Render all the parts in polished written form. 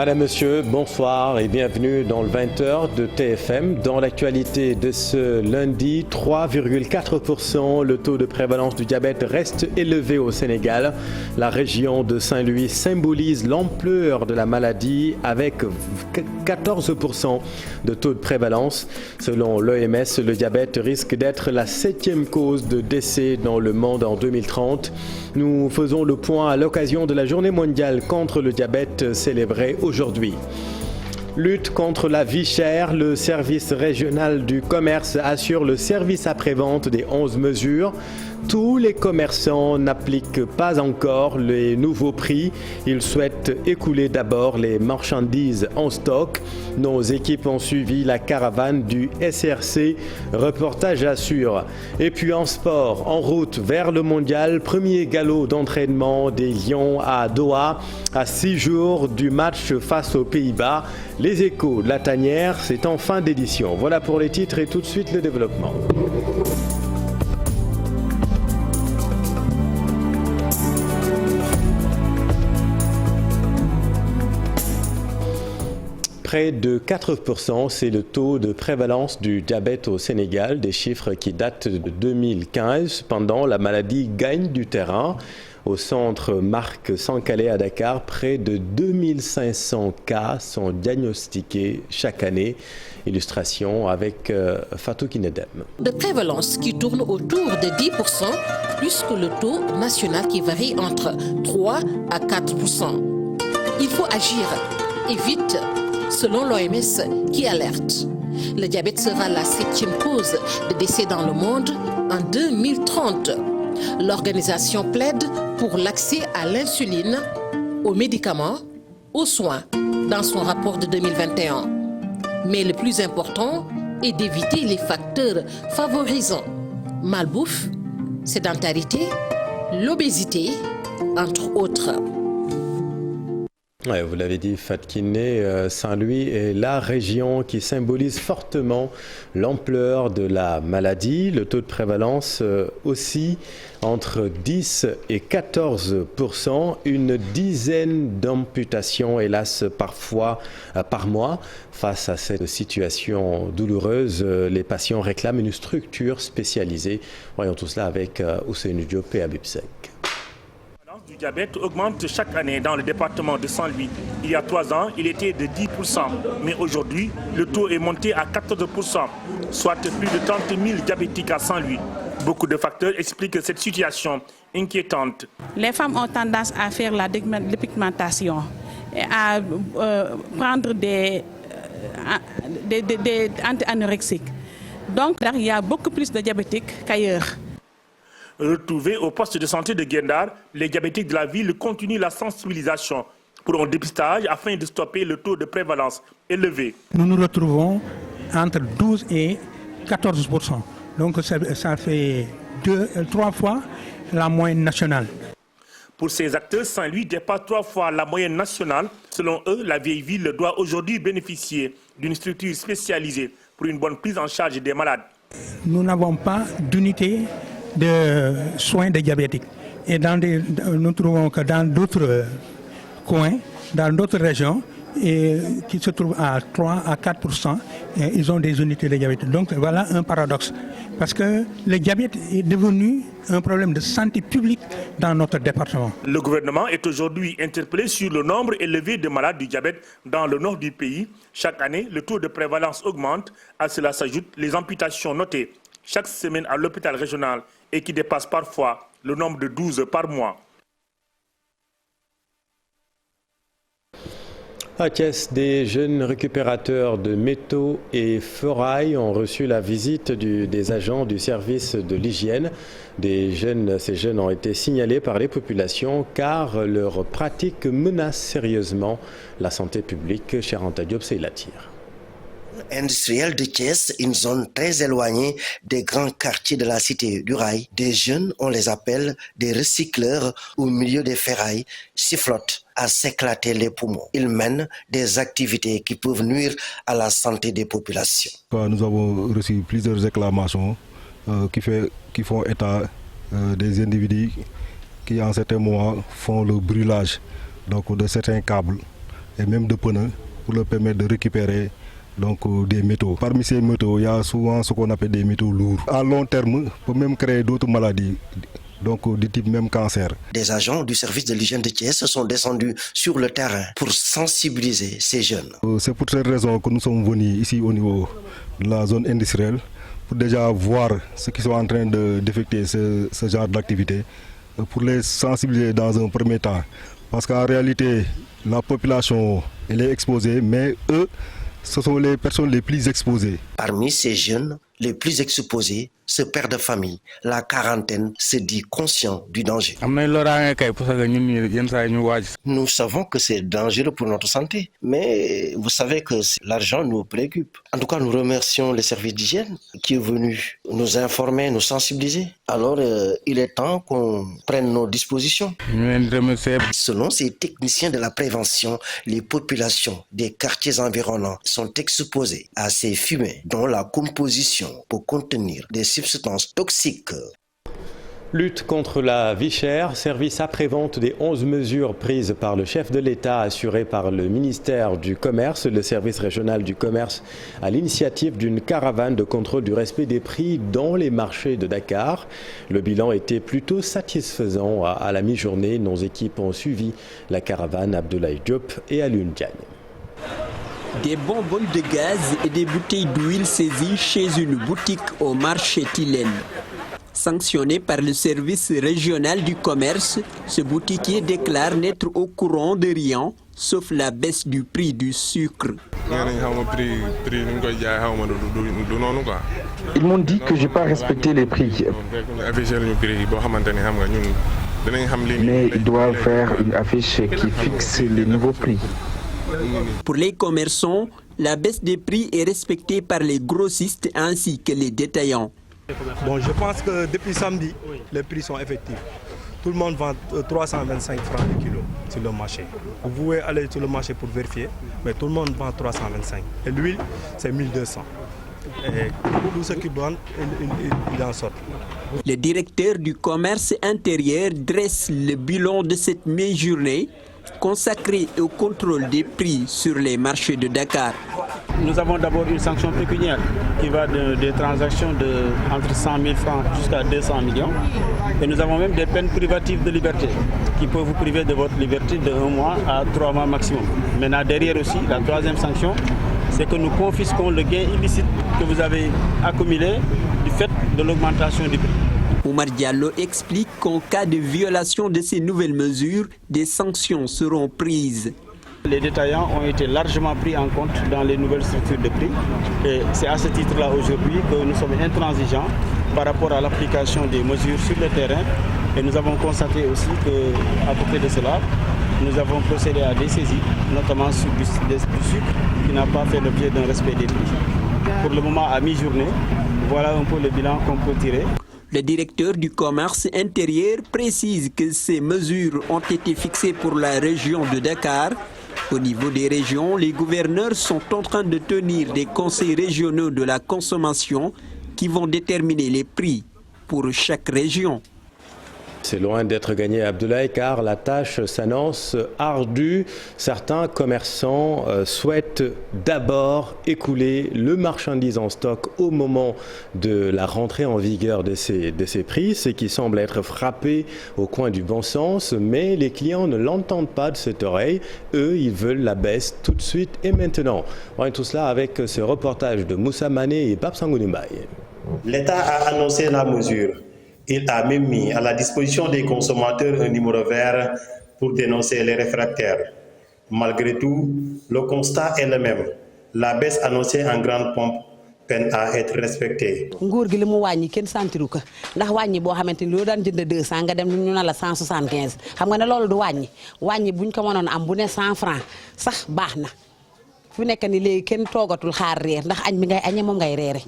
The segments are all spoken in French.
Madame, Monsieur, bonsoir et bienvenue dans le 20h de TFM. Dans l'actualité de ce lundi, 3,4%, le taux de prévalence du diabète reste élevé au Sénégal. La région de Saint-Louis symbolise l'ampleur de la maladie avec 14% de taux de prévalence. Selon l'OMS, le diabète risque d'être la 7e cause de décès dans le monde en 2030. Nous faisons le point à l'occasion de la Journée mondiale contre le diabète célébrée aujourd'hui. Lutte contre la vie chère, le service régional du commerce assure le service après-vente des 11 mesures. Tous les commerçants n'appliquent pas encore les nouveaux prix. Ils souhaitent écouler d'abord les marchandises en stock. Nos équipes ont suivi la caravane du SRC. Reportage assure. Et puis en sport, en route vers le mondial, premier galop d'entraînement des Lions à Doha. À 6 jours du match face aux Pays-Bas. Les Échos de la Tanière, c'est en fin d'édition. Voilà pour les titres et tout de suite le développement. Près de 4%, c'est le taux de prévalence du diabète au Sénégal, des chiffres qui datent de 2015. Cependant, la maladie gagne du terrain. Au centre Marc Sankalé à Dakar, près de 2500 cas sont diagnostiqués chaque année. Illustration avec Fatou Kinedem. De prévalence qui tourne autour de 10%, plus que le taux national qui varie entre 3 à 4%. Il faut agir et vite, selon l'OMS qui alerte. Le diabète sera la 7e cause de décès dans le monde en 2030. L'organisation plaide pour l'accès à l'insuline, aux médicaments, aux soins dans son rapport de 2021. Mais le plus important est d'éviter les facteurs favorisants. Malbouffe, sédentarité, l'obésité, entre autres. Ouais, vous l'avez dit, Fatkiné, Saint-Louis est la région qui symbolise fortement l'ampleur de la maladie. Le taux de prévalence aussi entre 10 et 14%. Une dizaine d'amputations, hélas, parfois par mois. Face à cette situation douloureuse, les patients réclament une structure spécialisée. Voyons tout cela avec Ousseynou Diop et Habib Seck. Le diabète augmente chaque année dans le département de Saint-Louis. Il y a 3 ans, il était de 10%, mais aujourd'hui, le taux est monté à 14%, soit plus de 30 000 diabétiques à Saint-Louis. Beaucoup de facteurs expliquent cette situation inquiétante. Les femmes ont tendance à faire la dépigmentation et à prendre des anti-anorexiques. Donc, il y a beaucoup plus de diabétiques qu'ailleurs. Retrouvés au poste de santé de Guendar, les diabétiques de la ville continuent la sensibilisation pour un dépistage afin de stopper le taux de prévalence élevé. Nous nous retrouvons entre 12 et 14%. Donc ça fait 3 fois la moyenne nationale. Pour ces acteurs, Saint-Louis dépasse 3 fois la moyenne nationale. Selon eux, la vieille ville doit aujourd'hui bénéficier d'une structure spécialisée pour une bonne prise en charge des malades. Nous n'avons pas d'unité de soins des diabétiques. Et nous trouvons que dans d'autres coins, dans d'autres régions, qui se trouvent à 3 à 4%, ils ont des unités de diabète. Donc voilà un paradoxe. Parce que le diabète est devenu un problème de santé publique dans notre département. Le gouvernement est aujourd'hui interpellé sur le nombre élevé de malades du diabète dans le nord du pays. Chaque année, le taux de prévalence augmente. À cela s'ajoutent les amputations notées chaque semaine à l'hôpital régional et qui dépassent parfois le nombre de 12 par mois. À Thiès, des jeunes récupérateurs de métaux et ferrailles ont reçu la visite des agents du service de l'hygiène. Ces jeunes ont été signalés par les populations car leurs pratiques menacent sérieusement la santé publique. Cheranta Diop, c'est la tire. Industriel de Thiès, une zone très éloignée des grands quartiers de la cité du rail. Des jeunes, on les appelle des recycleurs au milieu des ferrailles, sifflotent à s'éclater les poumons. Ils mènent des activités qui peuvent nuire à la santé des populations. Nous avons reçu plusieurs réclamations qui font état des individus qui en certains moments font le brûlage de certains câbles et même de pneus pour leur permettre de récupérer donc des métaux. Parmi ces métaux, il y a souvent ce qu'on appelle des métaux lourds. À long terme, peut même créer d'autres maladies, donc du type même cancer. Des agents du service de l'hygiène de Thiès sont descendus sur le terrain pour sensibiliser ces jeunes. C'est pour cette raison que nous sommes venus ici au niveau de la zone industrielle pour déjà voir ceux qui sont en train d'effectuer ce genre d'activité, pour les sensibiliser dans un premier temps. Parce qu'en réalité, la population elle est exposée, mais eux, ce sont les personnes les plus exposées. Parmi ces jeunes, les plus exposés, ce père de famille, la quarantaine, se dit conscient du danger. Nous savons que c'est dangereux pour notre santé, mais vous savez que l'argent nous préoccupe. En tout cas, nous remercions le service d'hygiène qui est venu nous informer, nous sensibiliser. Alors, il est temps qu'on prenne nos dispositions. Selon ces techniciens de la prévention, les populations des quartiers environnants sont exposées à ces fumées dont la composition peut contenir des substances toxiques. Lutte contre la vie chère, service après-vente des 11 mesures prises par le chef de l'État assuré par le ministère du Commerce, le service régional du commerce à l'initiative d'une caravane de contrôle du respect des prix dans les marchés de Dakar. Le bilan était plutôt satisfaisant à la mi-journée. Nos équipes ont suivi la caravane Abdoulaye Diop et Alioune Diagne. Des bonbonnes de gaz et des bouteilles d'huile saisies chez une boutique au marché Tilène. Sanctionné par le service régional du commerce, ce boutiquier déclare n'être au courant de rien, sauf la baisse du prix du sucre. Ils m'ont dit que je n'ai pas respecté les prix. Mais ils doivent faire une affiche qui fixe les nouveaux prix. Pour les commerçants, la baisse des prix est respectée par les grossistes ainsi que les détaillants. Bon, je pense que depuis samedi, les prix sont effectifs. Tout le monde vend 325 francs le kilo sur le marché. Vous pouvez aller sur le marché pour vérifier, mais tout le monde vend 325. Et l'huile, c'est 1200. Et tout ce qu'ils vendent, ils en sortent. Le directeur du commerce intérieur dresse le bilan de cette mi-journée consacrée au contrôle des prix sur les marchés de Dakar. Nous avons d'abord une sanction pécuniaire qui va des transactions entre 100 000 francs jusqu'à 200 millions. Et nous avons même des peines privatives de liberté qui peuvent vous priver de votre liberté de 1 mois à 3 mois maximum. Maintenant, derrière aussi, la troisième sanction, c'est que nous confisquons le gain illicite que vous avez accumulé du fait de l'augmentation du prix. Oumar Diallo explique qu'en cas de violation de ces nouvelles mesures, des sanctions seront prises. Les détaillants ont été largement pris en compte dans les nouvelles structures de prix. Et c'est à ce titre-là aujourd'hui que nous sommes intransigeants par rapport à l'application des mesures sur le terrain. Et nous avons constaté aussi qu'à côté de cela, nous avons procédé à des saisies, notamment sur du sucre qui n'a pas fait l'objet d'un respect des prix. Pour le moment, à mi-journée, voilà un peu le bilan qu'on peut tirer. Le directeur du commerce intérieur précise que ces mesures ont été fixées pour la région de Dakar. Au niveau des régions, les gouverneurs sont en train de tenir des conseils régionaux de la consommation qui vont déterminer les prix pour chaque région. C'est loin d'être gagné, Abdoulaye, car la tâche s'annonce ardue. Certains commerçants souhaitent d'abord écouler le marchandise en stock au moment de la rentrée en vigueur de ces prix, ce qui semble être frappé au coin du bon sens, mais les clients ne l'entendent pas de cette oreille. Eux, ils veulent la baisse tout de suite et maintenant. On voit tout cela avec ce reportage de Moussa Mané et Pape Sangounimbaye. L'État a annoncé la mesure. Il a même mis à la disposition des consommateurs un numéro vert pour dénoncer les réfractaires. Malgré tout, le constat est le même. La baisse annoncée en grande pompe peine à être respectée. nguur gi li mu wàññi kenn santiru ko ndax wàññi boo xamante ni loo daan jënd 200 nga dem ñu na la 175 xam nga ne loolu du wàññi buñ ko mënoon am bu ne 100 francs sax baax na fu nekk ni léegi kenn toogatul xaar reer ndax añ bi ngay añee moom ngay reere.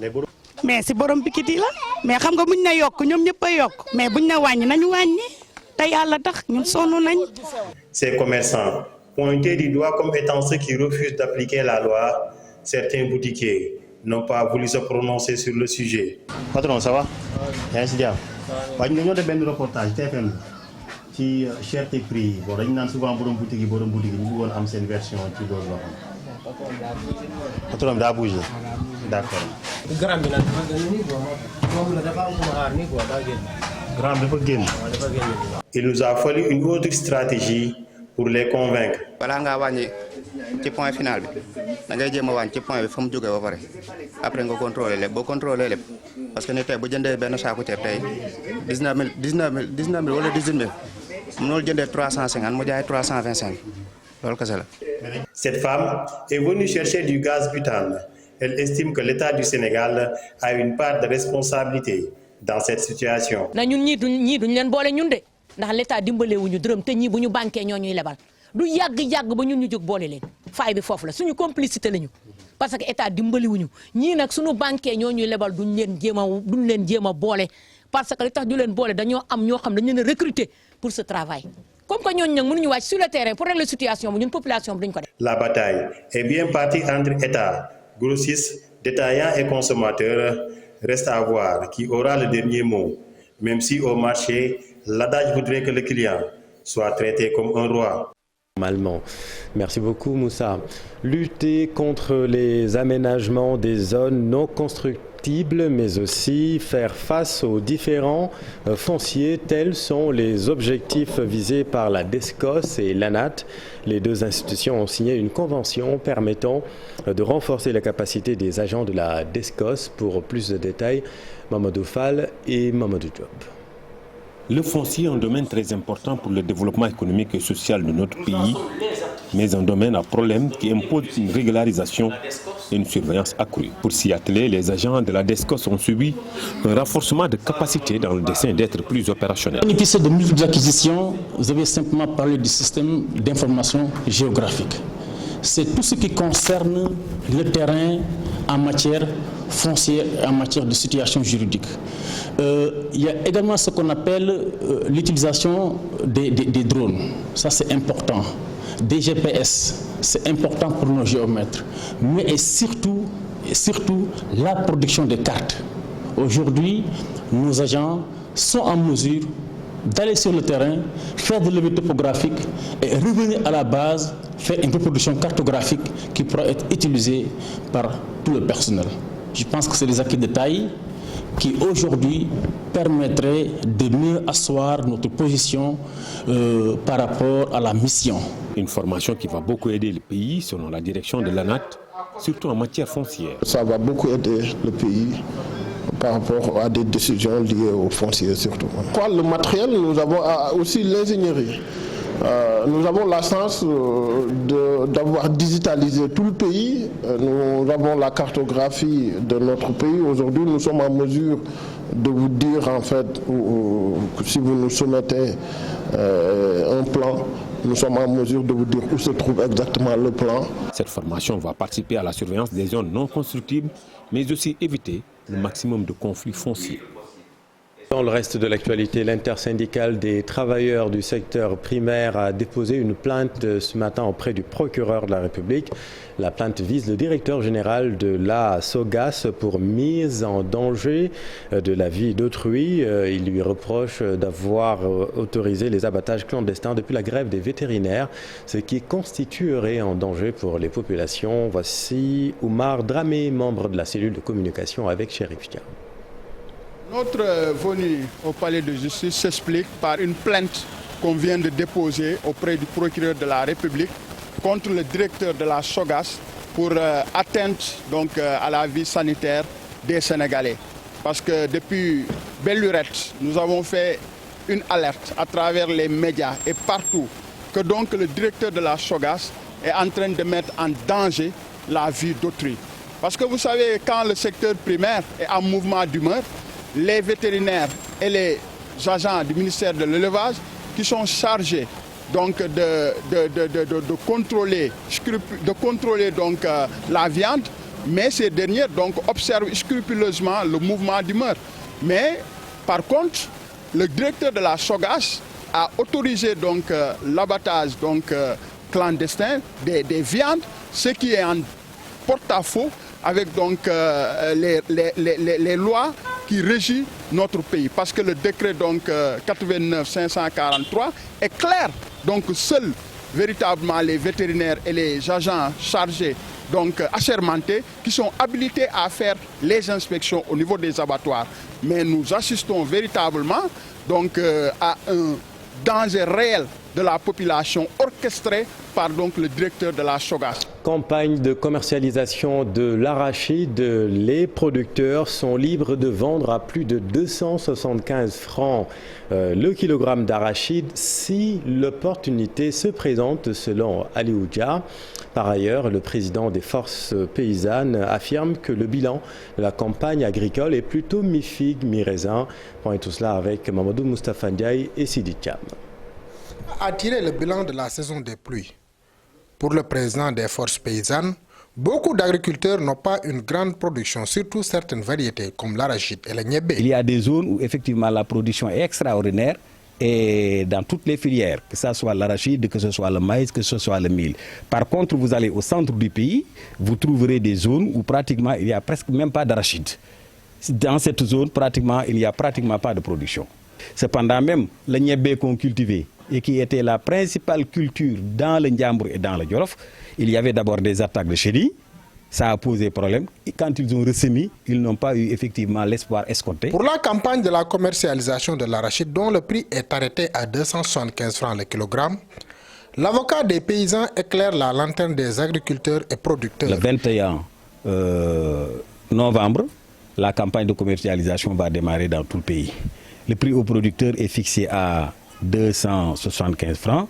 mais si borom pikit yi la mais xam nga buñ na yokk ñoom ñëpp a yokk mais buñ na wàññi nañu wàññi te yàlla tax ñun sonn nañ. Ces commerçants, pointés du doigt comme étant ceux qui refusent d'appliquer la loi, certains boutiquiers n'ont pas voulu se prononcer sur le sujet. Patron, ça va? Yaa ngi si jàmm. Waaye ñu dañoo def benn reportage TFM ci cherté prix yi bon dañu naan souvent borom boutique yi ñu bëggoon am seen version ci loolu la xam. patron bi daa bougé. d'accord. gramme bi nag dafa gën nii quoi moom la dafa am ku ma xaar nii quoi daa génn. gramme dafa génn. Il nous a fallu une autre stratégie pour les convaincre. balaa ngaa wàññi ci point final bi da ngay jéem a wàññi ci point bi fa mu jógee ba pare après nga contrôler lépp boo contrôler lépp parce que ni tey bu jëndee benn saaku ceeb tey 19 000 wala 18 000 mënul jëndee 350 mu jaay 325 loolu kese la. Cette femme est venue chercher du gaz butane. Elle estime que l'État du Sénégal a une part de responsabilité dans cette situation. na ñun ñii duñ leen boole ñun de ndax l'État dimbalewuñu dërëm te ñii bu ñu banquee ñoo ñuy lebal du yàgg ba ñun ñu jóg boole leen faay bi foofu la suñu complicité lañu parce que État dimbaliwuñu ñii nag suñu banquee ñoo ñuy lebal duñ leen jéem a boole parce que li tax du leen boole dañoo am ñoo xam dañu leen a recruter pour ce travail comme que ñooñu nag mënuñu wàcc sur le terrain pour régler situation bi ñun population bi duñ ko def. La bataille est bien partie entre État, grossistes, détaillants et consommateurs. Reste à voir qui aura le dernier mot, même si au marché, l'adage voudrait que le client soit traité comme un roi. Normalement. Merci beaucoup Moussa. Lutter contre les aménagements des zones non constructibles, mais aussi faire face aux différents fonciers, tels sont les objectifs visés par la DSCOS et l'ANAT. Les deux institutions ont signé une convention permettant de renforcer la capacité des agents de la DSCOS. Pour plus de détails, Mamadou Fall et Mamadou Diop. Le foncier est un domaine très important pour le développement économique et social de notre pays, mais un domaine à problème qui impose une régularisation et une surveillance accrue. Pour s'y atteler, les agents de la DSCOS ont subi un renforcement de capacité dans le dessein d'être plus opérationnels. Bénéficier de multiples acquisitions, vous avez simplement parlé du système d'information géographique. C'est tout ce qui concerne le terrain en matière foncière, en matière de situation juridique. Il y a également ce qu'on appelle l'utilisation des drones. Ça, c'est important. Des GPS, c'est important pour nos géomètres. Mais et surtout la production de cartes. Aujourd'hui, nos agents sont en mesure d'aller sur le terrain, faire de levée topographique et revenir à la base, faire une reproduction cartographique qui pourra être utilisée par tout le personnel. Je pense que c'est des acquis de taille qui aujourd'hui permettraient de mieux asseoir notre position par rapport à la mission. Une formation qui va beaucoup aider le pays selon la direction de l'ANAT, surtout en matière foncière. Ça va beaucoup aider le pays par rapport à des décisions liées aux fonciers surtout. Le matériel, nous avons aussi l'ingénierie. Nous avons la chance d'avoir digitalisé tout le pays. Nous avons la cartographie de notre pays. Aujourd'hui, nous sommes en mesure de vous dire, en fait, si vous nous soumettez un plan, nous sommes en mesure de vous dire où se trouve exactement le plan. Cette formation va participer à la surveillance des zones non constructibles, mais aussi éviter le maximum de conflits fonciers. Dans le reste de l'actualité, l'intersyndicale des travailleurs du secteur primaire a déposé une plainte ce matin auprès du procureur de la République. La plainte vise le directeur général de la SOGAS pour mise en danger de la vie d'autrui. Il lui reproche d'avoir autorisé les abattages clandestins depuis la grève des vétérinaires, ce qui constituerait un danger pour les populations. Voici Oumar Dramé, membre de la cellule de communication avec Chérif Dia. Notre venue au palais de justice s'explique par une plainte qu'on vient de déposer auprès du procureur de la République contre le directeur de la SOGAS pour atteinte à la vie sanitaire des Sénégalais. Parce que depuis belle lurette, nous avons fait une alerte à travers les médias et partout que le directeur de la SOGAS est en train de mettre en danger la vie d'autrui. Parce que vous savez, quand le secteur primaire est en mouvement d'humeur, les vétérinaires et les agents du ministère de l'élevage qui sont chargés de contrôler la viande, mais ces derniers observent scrupuleusement le mouvement d'humeur. Mais par contre, le directeur de la SOGAS a autorisé l'abattage clandestin des viandes, ce qui est en porte-à-faux avec les lois qui régissent notre pays. Parce que le décret donc 89-543 est clair. Donc seuls véritablement les vétérinaires et les agents chargés, donc assermentés, qui sont habilités à faire les inspections au niveau des abattoirs. Mais nous assistons véritablement donc, à un danger réel de la population orchestrée par donc, le directeur de la SOGAS. Campagne de commercialisation de l'arachide. Les producteurs sont libres de vendre à plus de 275 francs le kilogramme d'arachide si l'opportunité se présente, selon Ali Oudja. Par ailleurs, le président des forces paysannes affirme que le bilan de la campagne agricole est plutôt mi-figue, mi-raisin. Point tout cela avec Mamadou Moustapha Ndiaye et Sidi Thiam. À tirer le bilan de la saison des pluies. Pour le président des forces paysannes, beaucoup d'agriculteurs n'ont pas une grande production, surtout certaines variétés comme l'arachide et le niébé. Il y a des zones où effectivement la production est extraordinaire et dans toutes les filières, que ce soit l'arachide, que ce soit le maïs, que ce soit le mil. Par contre, vous allez au centre du pays, vous trouverez des zones où pratiquement il n'y a presque même pas d'arachide. Dans cette zone, pratiquement, il n'y a pratiquement pas de production. Cependant même, le niébé qu'on cultivait et qui était la principale culture dans le Ndiambour et dans le Djolof, il y avait d'abord des attaques de chenilles. Ça a posé problème. Et quand ils ont ressemé, ils n'ont pas eu effectivement l'espoir escompté. Pour la campagne de la commercialisation de l'arachide, dont le prix est arrêté à 275 francs le kilogramme, l'avocat des paysans éclaire la lanterne des agriculteurs et producteurs. Le 21 novembre, la campagne de commercialisation va démarrer dans tout le pays. Le prix aux producteurs est fixé à 275 francs.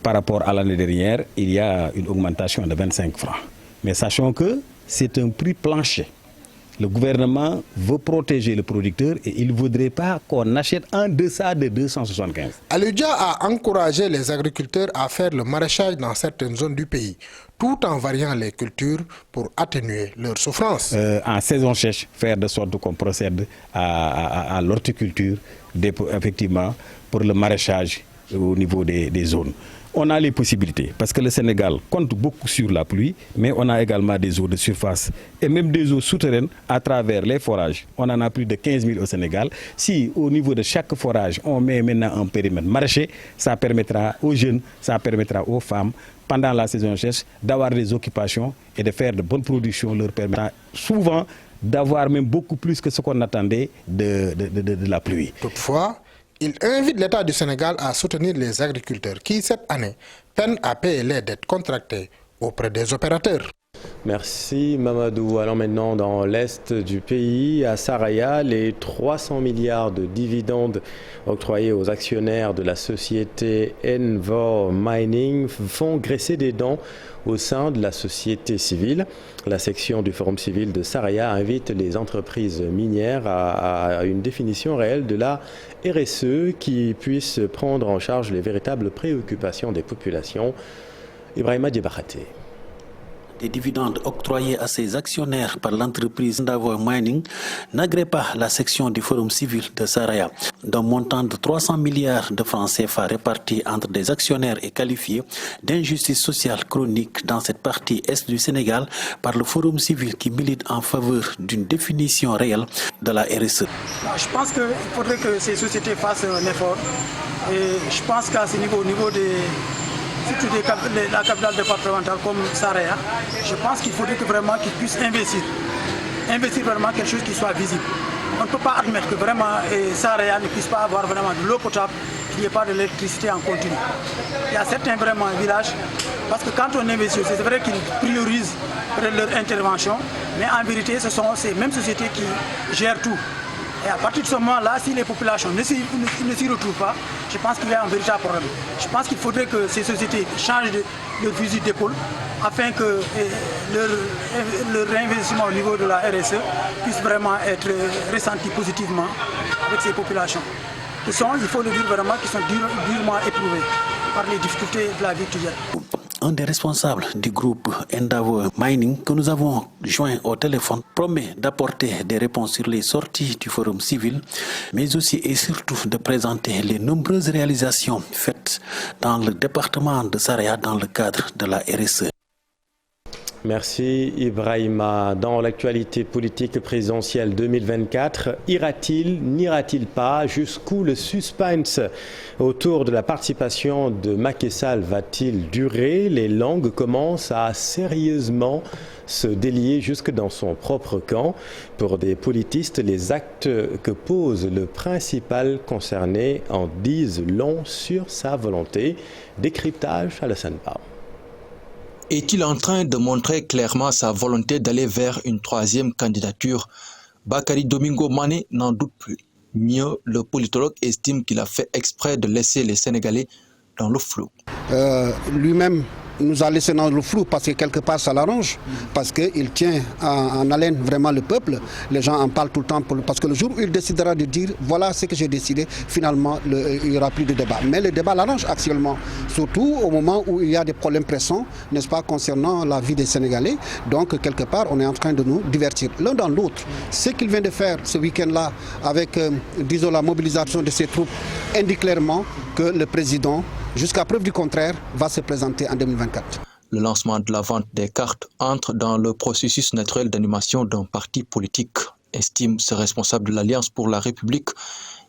Par rapport à l'année dernière, il y a une augmentation de 25 francs. Mais sachons que c'est un prix plancher. Le gouvernement veut protéger le producteur et il ne voudrait pas qu'on achète en deçà de 275. Aludja a encouragé les agriculteurs à faire le maraîchage dans certaines zones du pays, tout en variant les cultures pour atténuer leur souffrance. En saison sèche, faire de sorte qu'on procède à l'horticulture, effectivement, pour le maraîchage au niveau des zones. On a les possibilités, parce que le Sénégal compte beaucoup sur la pluie, mais on a également des eaux de surface et même des eaux souterraines à travers les forages. On en a plus de 15 000 au Sénégal. Si au niveau de chaque forage, on met maintenant un périmètre maraîcher, ça permettra aux jeunes, ça permettra aux femmes, pendant la saison sèche, d'avoir des occupations et de faire de bonnes productions, leur permettra souvent d'avoir même beaucoup plus que ce qu'on attendait de la pluie. Toutefois, il invite l'État du Sénégal à soutenir les agriculteurs qui, cette année, peinent à payer les dettes contractées auprès des opérateurs. Merci Mamadou. Allons maintenant dans l'est du pays, à Saraya. Les 300 milliards de dividendes octroyés aux actionnaires de la société Envor Mining font graisser des dents au sein de la société civile. La section du Forum civil de Saraya invite les entreprises minières à une définition réelle de la RSE qui puisse prendre en charge les véritables préoccupations des populations. Ibrahima Djebakhaté. Des dividendes octroyés à ses actionnaires par l'entreprise Envor Mining n'agréent pas la section du Forum civil de Saraya. D'un montant de 300 milliards de francs CFA répartis entre des actionnaires et qualifiés d'injustice sociale chronique dans cette partie est du Sénégal par le Forum civil qui milite en faveur d'une définition réelle de la RSE. Je pense qu'il faudrait que ces sociétés fassent un effort et je pense qu'à ce niveau, au niveau surtout la capitale départementale comme Saraya, je pense qu'il faudrait que vraiment qu'ils puissent investir vraiment quelque chose qui soit visible. On ne peut pas admettre que vraiment Saraya ne puisse pas avoir vraiment de l'eau potable, qu'il n'y ont pas de l'électricité en continu. Il y a certains vraiment villages, parce que quand on investit, c'est vrai qu'ils priorisent leur intervention, mais en vérité, ce sont ces mêmes sociétés qui gèrent tout. Et à partir de ce moment-là, si les populations ne s'y retrouvent pas, je pense qu'il y a un véritable problème. Je pense qu'il faudrait que ces sociétés changent de fusil d'épaule afin que leur réinvestissement au niveau de la RSE puisse vraiment être ressenti positivement avec ces populations. Qui sont, il faut le dire vraiment, qui sont durement éprouvées par les difficultés de la vie quotidienne. Un des responsables du groupe Envor Mining que nous avons joint au téléphone promet d'apporter des réponses sur les sorties du Forum civil, mais aussi et surtout de présenter les nombreuses réalisations faites dans le département de Saraya dans le cadre de la RSE. Merci Ibrahima. Dans l'actualité politique présidentielle 2024, ira-t-il, n'ira-t-il pas? Jusqu'où le suspense autour de la participation de Macky Sall va-t-il durer? Les langues commencent à sérieusement se délier jusque dans son propre camp. Pour des politistes, les actes que pose le principal concerné en disent long sur sa volonté. Décryptage à la Seine-Pau. Est-il en train de montrer clairement sa volonté d'aller vers une troisième candidature? Bakary Domingo Mané n'en doute plus. Mieux, le politologue estime qu'il a fait exprès de laisser les Sénégalais dans le flou. Lui-même nous a laissé dans le flou parce que quelque part ça l'arrange, parce qu'il tient en haleine vraiment le peuple. Les gens en parlent tout le temps parce que le jour où il décidera de dire voilà ce que j'ai décidé, finalement il n'y aura plus de débat. Mais le débat l'arrange actuellement, surtout au moment où il y a des problèmes pressants, n'est-ce pas, concernant la vie des Sénégalais. Donc quelque part on est en train de nous divertir l'un dans l'autre. Ce qu'il vient de faire ce week-end-là avec, disons, la mobilisation de ses troupes indique clairement que le président, jusqu'à preuve du contraire, va se présenter en 2024. Le lancement de la vente des cartes entre dans le processus naturel d'animation d'un parti politique, estime ce responsable de l'Alliance pour la République,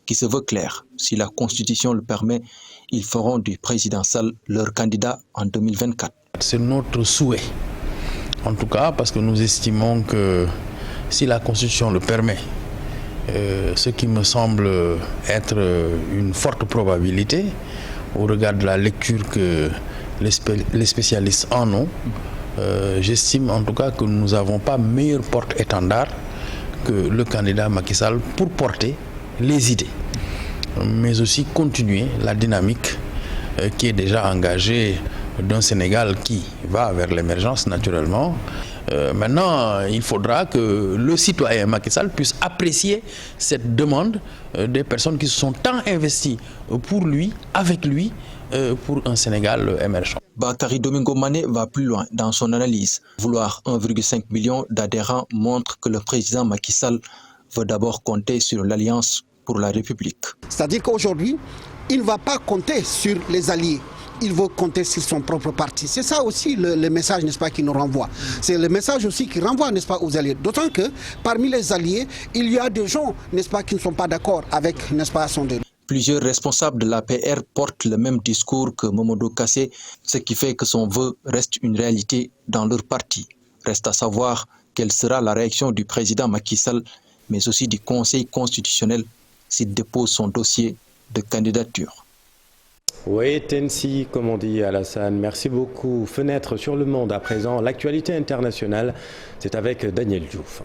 qui se veut clair. Si la Constitution le permet, ils feront du président Sall leur candidat en 2024. C'est notre souhait, en tout cas, parce que nous estimons que si la Constitution le permet, ce qui me semble être une forte probabilité, au regard de la lecture que les spécialistes en ont, j'estime en tout cas que nous n'avons pas meilleur porte-étendard que le candidat Macky Sall pour porter les idées, mais aussi continuer la dynamique qui est déjà engagée d'un Sénégal qui va vers l'émergence naturellement. Maintenant, il faudra que le citoyen Macky Sall puisse apprécier cette demande des personnes qui se sont tant investies pour lui, avec lui, pour un Sénégal émergent. Bakary Domingo Mané va plus loin dans son analyse. Vouloir 1,5 million d'adhérents montre que le président Macky Sall veut d'abord compter sur l'Alliance pour la République. C'est-à-dire qu'aujourd'hui, il ne va pas compter sur les alliés. Il veut compter sur son propre parti. C'est ça aussi le message, n'est-ce pas, qui nous renvoie. C'est le message aussi qui renvoie, n'est-ce pas, aux alliés. D'autant que parmi les alliés, il y a des gens, n'est-ce pas, qui ne sont pas d'accord avec, n'est-ce pas, son délai. Plusieurs responsables de l'APR portent le même discours que Mamadou Kassé, ce qui fait que son vœu reste une réalité dans leur parti. Reste à savoir quelle sera la réaction du président Macky Sall, mais aussi du Conseil constitutionnel s'il dépose son dossier de candidature. Oui, Tensi, comme on dit Alassane. Merci beaucoup. Fenêtre sur le monde à présent. L'actualité internationale, c'est avec Daniel Diouf.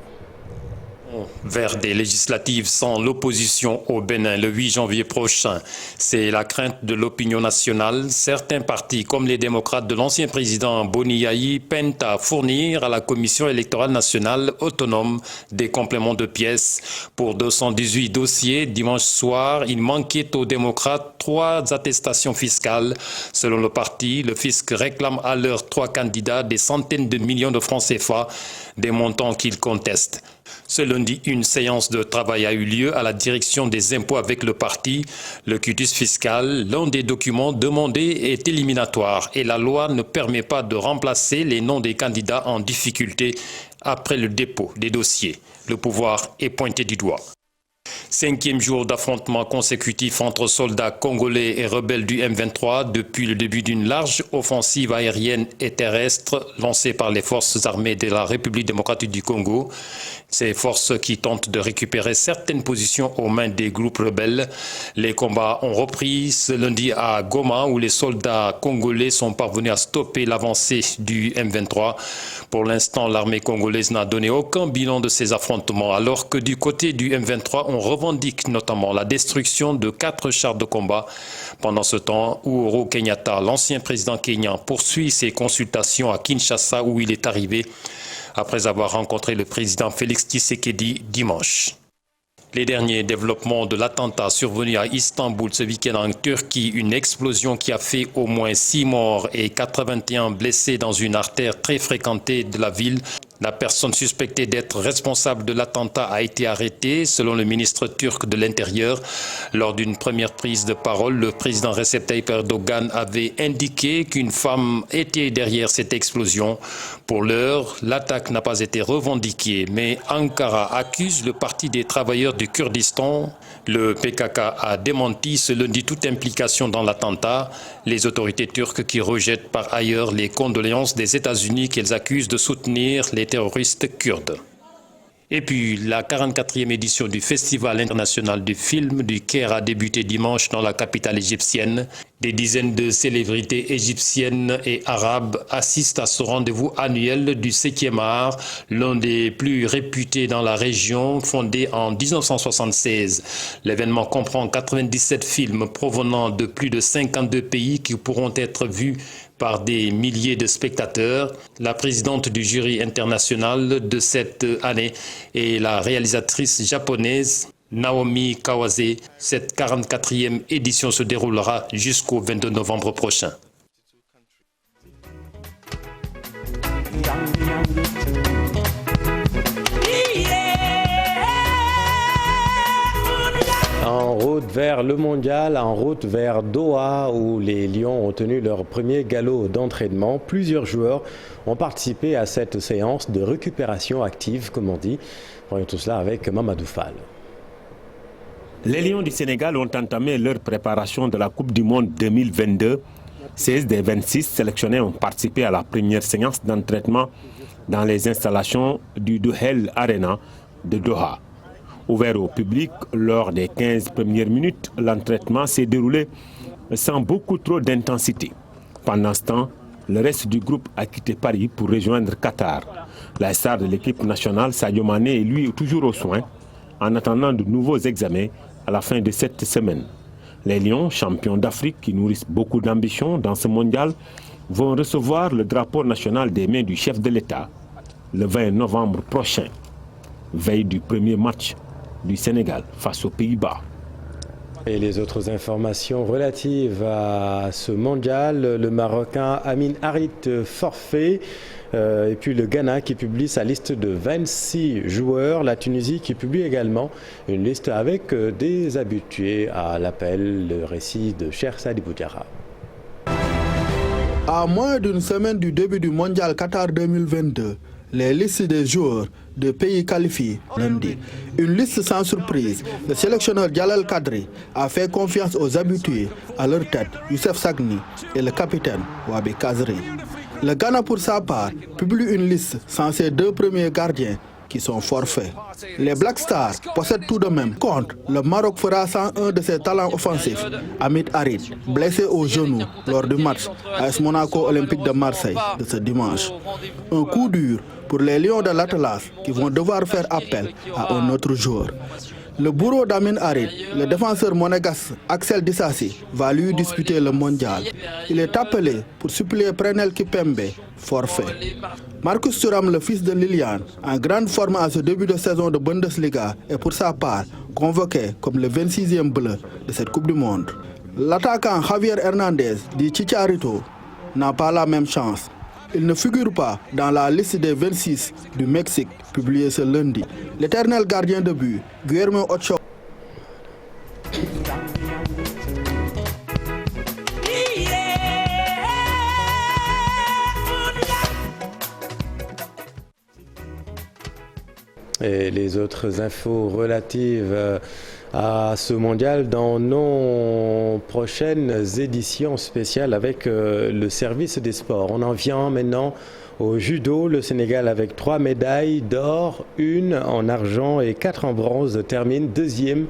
Vers des législatives sans l'opposition au Bénin le 8 janvier prochain. C'est la crainte de l'opinion nationale. Certains partis, comme les démocrates de l'ancien président Boni Yayi, peinent à fournir à la Commission électorale nationale autonome des compléments de pièces. Pour 218 dossiers, dimanche soir, il manquait aux démocrates 3 attestations fiscales. Selon le parti, le fisc réclame à leurs 3 candidats des centaines de millions de francs CFA, des montants qu'ils contestent. Ce lundi, une séance de travail a eu lieu à la direction des impôts avec le parti. Le quitus fiscal, l'un des documents demandés, est éliminatoire et la loi ne permet pas de remplacer les noms des candidats en difficulté après le dépôt des dossiers. Le pouvoir est pointé du doigt. 5e jour d'affrontement consécutif entre soldats congolais et rebelles du M23 depuis le début d'une large offensive aérienne et terrestre lancée par les forces armées de la République démocratique du Congo. Ces forces qui tentent de récupérer certaines positions aux mains des groupes rebelles. Les combats ont repris ce lundi à Goma où les soldats congolais sont parvenus à stopper l'avancée du M23. Pour l'instant, l'armée congolaise n'a donné aucun bilan de ces affrontements alors que du côté du M23, on revendique notamment la destruction de 4 chars de combat. Pendant ce temps, Uhuru Kenyatta, l'ancien président kényan, poursuit ses consultations à Kinshasa où il est arrivé après avoir rencontré le président Félix Tshisekedi dimanche. Les derniers développements de l'attentat survenu à Istanbul ce week-end en Turquie, une explosion qui a fait au moins 6 morts et 81 blessés dans une artère très fréquentée de la ville. La personne suspectée d'être responsable de l'attentat a été arrêtée, selon le ministre turc de l'Intérieur. Lors d'une première prise de parole, le président Recep Tayyip Erdogan avait indiqué qu'une femme était derrière cette explosion. Pour l'heure, l'attaque n'a pas été revendiquée, mais Ankara accuse le Parti des travailleurs du Kurdistan. Le PKK a démenti ce lundi toute implication dans l'attentat. Les autorités turques qui rejettent par ailleurs les condoléances des États-Unis qu'elles accusent de soutenir les terroristes kurdes. Et puis, la 44e édition du Festival international du film du Caire a débuté dimanche dans la capitale égyptienne. Des dizaines de célébrités égyptiennes et arabes assistent à ce rendez-vous annuel du 7e art, l'un des plus réputés dans la région, fondé en 1976. L'événement comprend 97 films provenant de plus de 52 pays qui pourront être vus par des milliers de spectateurs. La présidente du jury international de cette année est la réalisatrice japonaise Naomi Kawase. Cette 44e édition se déroulera jusqu'au 22 novembre prochain. En route vers le mondial, en route vers Doha, où les Lions ont tenu leur premier galop d'entraînement, plusieurs joueurs ont participé à cette séance de récupération active, comme on dit. Voyons tout cela avec Mamadou Fall. Les Lions du Sénégal ont entamé leur préparation de la Coupe du Monde 2022. 16 des 26 sélectionnés ont participé à la première séance d'entraînement dans les installations du Duhail Arena de Doha. Ouvert au public lors des 15 premières minutes, l'entraînement s'est déroulé sans beaucoup trop d'intensité. Pendant ce temps, le reste du groupe a quitté Paris pour rejoindre Qatar. La star de l'équipe nationale, Sadio Mané, est lui toujours aux soins en attendant de nouveaux examens à la fin de cette semaine. Les Lions, champions d'Afrique qui nourrissent beaucoup d'ambition dans ce mondial, vont recevoir le drapeau national des mains du chef de l'État le 20 novembre prochain, veille du premier match du Sénégal face aux Pays-Bas. Et les autres informations relatives à ce mondial, le Marocain Amin Harit forfait, et puis le Ghana qui publie sa liste de 26 joueurs, la Tunisie qui publie également une liste avec des habitués à l'appel, le récit de Cheikh Sadibou Diarra. À moins d'une semaine du début du mondial Qatar 2022, les listes des joueurs de pays qualifiés lundi. Une liste sans surprise. Le sélectionneur Djalal Kadri a fait confiance aux habitués, à leur tête Youssef Sagni et le capitaine Wabi Kazri. Le Ghana pour sa part publie une liste sans ses deux premiers gardiens qui sont forfaits. Les Black Stars possèdent tout de même. Contre, le Maroc fera sans un de ses talents offensifs, Amit Harit, blessé au genou lors du match AS Monaco Olympique de Marseille de ce dimanche. Un coup dur pour les Lions de l'Atlas qui vont devoir faire appel à un autre joueur. Le bourreau d'Amin Harit, le défenseur monégasque Axel Dissassi, va lui disputer le mondial. Il est appelé pour suppléer Prenel Kipembe, forfait. Marcus Thuram, le fils de Liliane, en grande forme à ce début de saison de Bundesliga, est pour sa part convoqué comme le 26e bleu de cette Coupe du Monde. L'attaquant Javier Hernandez, dit Chicharito, n'a pas la même chance. Il ne figure pas dans la liste des 26 du Mexique publiée ce lundi. L'éternel gardien de but, Guillermo Ochoa. Et les autres infos relatives à ce mondial dans nos prochaines éditions spéciales avec le service des sports. On en vient maintenant au judo. Le Sénégal avec 3 médailles d'or, 1 en argent et 4 en bronze termine deuxième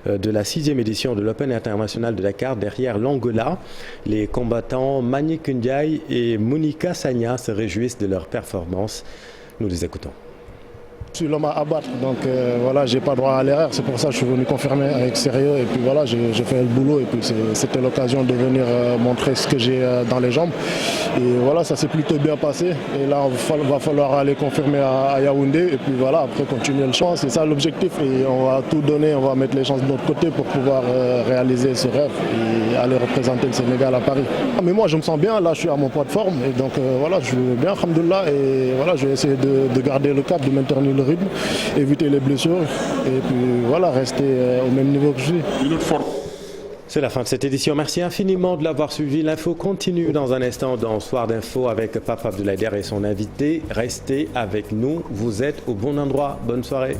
de la 6e édition de l'Open international de Dakar derrière l'Angola. Les combattants Manick Ndiaye et Monika Sagna se réjouissent de leur performance. Nous les écoutons. Je suis l'homme à abattre, donc voilà, j'ai pas droit à l'erreur. C'est pour ça que je suis venu confirmer avec sérieux. Et puis voilà, j'ai fait le boulot. Et puis c'était l'occasion de venir montrer ce que j'ai dans les jambes. Et voilà, ça s'est plutôt bien passé. Et là, il va falloir aller confirmer à Yaoundé. Et puis voilà, après continuer le champ. C'est ça l'objectif. Et on va tout donner, on va mettre les chances de notre côté pour pouvoir réaliser ce rêve et aller représenter le Sénégal à Paris. Mais moi, je me sens bien. Là, je suis à mon poids de forme. Et donc voilà, je vais bien, alhamdoulilah. Et voilà, je vais essayer de garder le cap, de maintenir le rythme, éviter les blessures et puis voilà, rester au même niveau que je suis. C'est la fin de cette édition. Merci infiniment de l'avoir suivi. L'info continue dans un instant dans Soir d'Info avec Pape Abdoulaye Der et son invité. Restez avec nous, vous êtes au bon endroit. Bonne soirée.